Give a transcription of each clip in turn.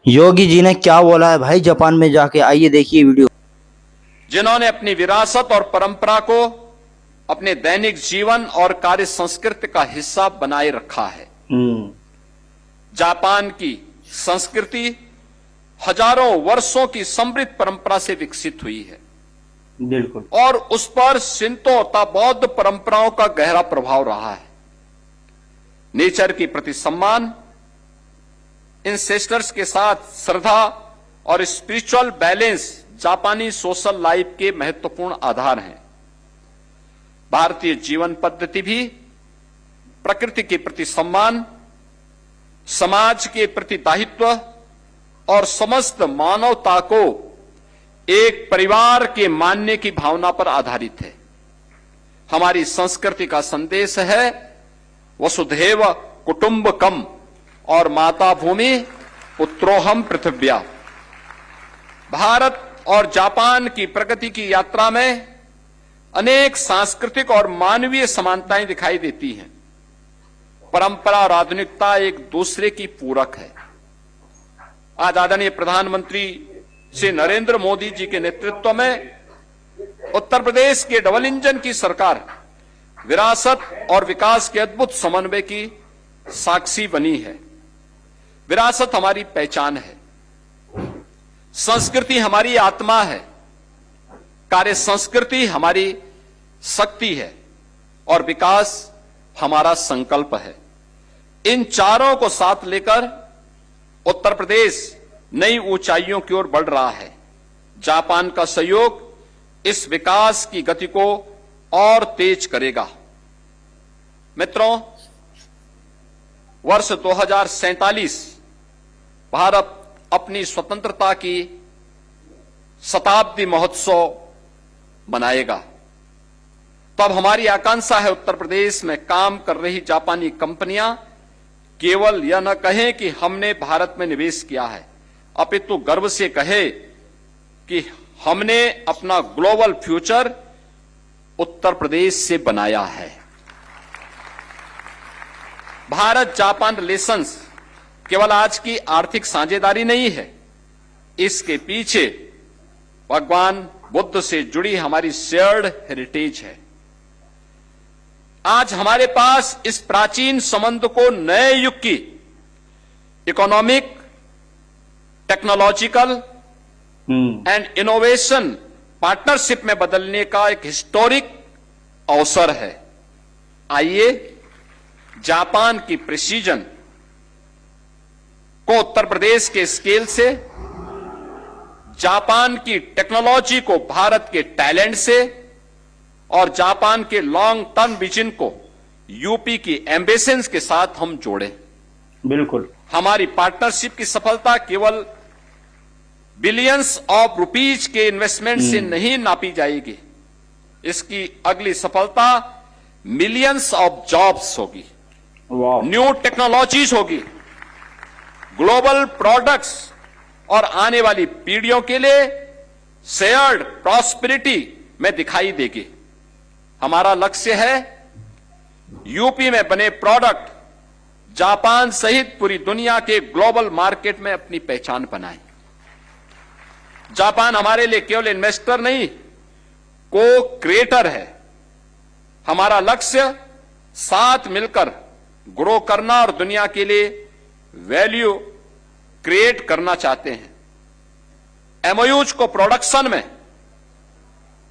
योगी जी ने क्या बोला है भाई जापान में जाके, आइए देखिए वीडियो। जिन्होंने अपनी विरासत और परंपरा को अपने दैनिक जीवन और कार्य संस्कृति का हिस्सा बनाए रखा है। जापान की संस्कृति हजारों वर्षों की समृद्ध परंपरा से विकसित हुई है। बिल्कुल। और उस पर शिंतो तथा बौद्ध परंपराओं का गहरा प्रभाव रहा है। नेचर के प्रति सम्मान, इंसेस्टर्स के साथ श्रद्धा और स्पिरिचुअल बैलेंस जापानी सोशल लाइफ के महत्वपूर्ण आधार हैं। भारतीय जीवन पद्धति भी प्रकृति के प्रति सम्मान, समाज के प्रति दायित्व और समस्त मानवता को एक परिवार के मानने की भावना पर आधारित है। हमारी संस्कृति का संदेश है वसुधैव कुटुंबकम और माता भूमि पुत्रोहम पृथिव्या। भारत और जापान की प्रगति की यात्रा में अनेक सांस्कृतिक और मानवीय समानताएं दिखाई देती हैं। परंपरा और आधुनिकता एक दूसरे की पूरक है। आज आदरणीय प्रधानमंत्री श्री नरेंद्र मोदी जी के नेतृत्व में उत्तर प्रदेश के डबल इंजन की सरकार विरासत और विकास के अद्भुत समन्वय की साक्षी बनी है। विरासत हमारी पहचान है, संस्कृति हमारी आत्मा है, कार्य संस्कृति हमारी शक्ति है और विकास हमारा संकल्प है। इन चारों को साथ लेकर उत्तर प्रदेश नई ऊंचाइयों की ओर बढ़ रहा है। जापान का सहयोग इस विकास की गति को और तेज करेगा। मित्रों, वर्ष 2047 भारत अपनी स्वतंत्रता की शताब्दी महोत्सव मनाएगा। तब हमारी आकांक्षा है उत्तर प्रदेश में काम कर रही जापानी कंपनियां केवल यह न कहें कि हमने भारत में निवेश किया है, अपितु गर्व से कहे कि हमने अपना ग्लोबल फ्यूचर उत्तर प्रदेश से बनाया है। भारत जापान रिलेशंस केवल आज की आर्थिक साझेदारी नहीं है, इसके पीछे भगवान बुद्ध से जुड़ी हमारी शेयर्ड हेरिटेज है। आज हमारे पास इस प्राचीन संबंध को नए युग की economic, technological and innovation partnership में बदलने का एक हिस्टोरिक अवसर है। आइए जापान की प्रिसीजन को उत्तर प्रदेश के स्केल से, जापान की टेक्नोलॉजी को भारत के टैलेंट से और जापान के लॉन्ग टर्म विजन को यूपी की एम्बिशंस के साथ हम जोड़ें। बिल्कुल। हमारी पार्टनरशिप की सफलता केवल बिलियंस ऑफ रुपीज के इन्वेस्टमेंट से नहीं नापी जाएगी। इसकी अगली सफलता मिलियंस ऑफ जॉब्स होगी, न्यू टेक्नोलॉजीज होगी, ग्लोबल प्रोडक्ट्स और आने वाली पीढ़ियों के लिए शेयर्ड प्रॉस्पेरिटी में दिखाई देगी। हमारा लक्ष्य है यूपी में बने प्रोडक्ट जापान सहित पूरी दुनिया के ग्लोबल मार्केट में अपनी पहचान बनाए। जापान हमारे लिए केवल इन्वेस्टर नहीं, को क्रिएटर है। हमारा लक्ष्य साथ मिलकर ग्रो करना और दुनिया के लिए वैल्यू क्रिएट करना चाहते हैं। एमओयूज को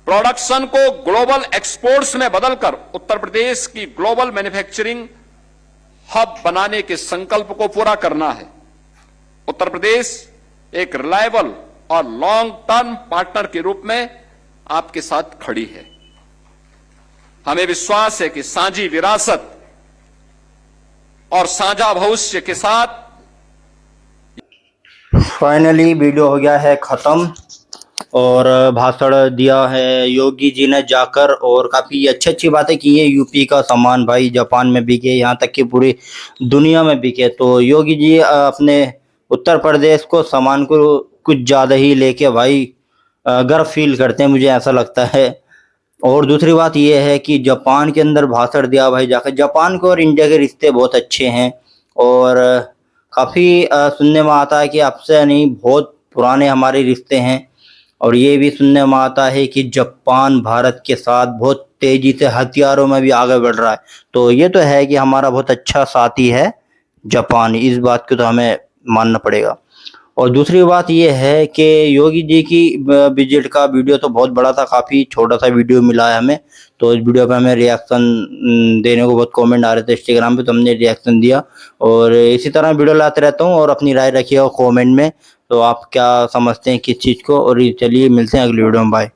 प्रोडक्शन को ग्लोबल एक्सपोर्ट्स में बदलकर उत्तर प्रदेश की ग्लोबल मैन्युफैक्चरिंग हब बनाने के संकल्प को पूरा करना है। उत्तर प्रदेश एक रिलायबल और लॉन्ग टर्म पार्टनर के रूप में आपके साथ खड़ी है। हमें विश्वास है कि साझी विरासत और साझा भविष्य के साथ। फाइनली वीडियो हो गया है खत्म और भाषण दिया है योगी जी ने जाकर और काफ़ी अच्छी अच्छी बातें की है। यूपी का सामान भाई जापान में बिके, यहाँ तक कि पूरी दुनिया में बिके। तो योगी जी अपने उत्तर प्रदेश को सामान को कुछ ज़्यादा ही लेके भाई गर्व फील करते हैं, मुझे ऐसा लगता है। और दूसरी बात यह है कि जापान के अंदर भाषण दिया भाई जाकर। जापान को और इंडिया के रिश्ते बहुत अच्छे हैं और काफ़ी सुनने में आता है कि आपसे नहीं बहुत पुराने हमारे रिश्ते हैं और ये भी सुनने में आता है कि जापान भारत के साथ बहुत तेजी से हथियारों में भी आगे बढ़ रहा है। तो ये तो है कि हमारा बहुत अच्छा साथी है जापान, इस बात को तो हमें मानना पड़ेगा। और दूसरी बात ये है कि योगी जी की विजिट का वीडियो तो बहुत बड़ा था, काफ़ी छोटा सा वीडियो मिला है हमें। तो इस वीडियो पे हमें रिएक्शन देने को बहुत कमेंट आ रहे थे इंस्टाग्राम पे, तो हमने रिएक्शन दिया और इसी तरह वीडियो लाते रहता हूँ और अपनी राय रखिएगा कमेंट में। तो आप क्या समझते हैं किस चीज़ को, और चलिए मिलते हैं अगली वीडियो में, बाय।